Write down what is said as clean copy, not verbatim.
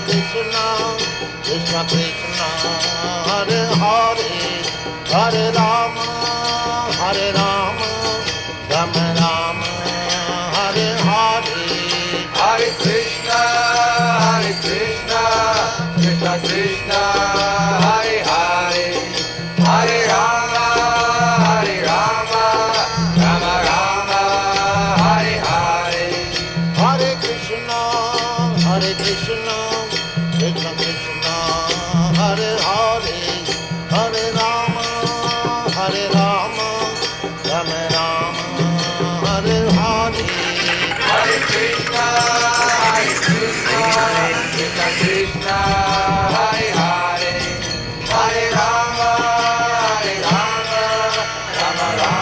Krishna, Krishna Krishna, Hare Hare, Hare Rama, Hare Rama, Rama Rama, Hare Hare. Hare Krishna, Krishna Krishna, Hare Hare, Hare Rama, Rama Rama, Hare Hare. Hare Krishna, Krishna Krishna, Hare Hare, Hare Rama, Rama Rama, Hare Hare. Hare Krishna, Krishna Krishna, Hare Hare, Hare Rama, Rama Rama,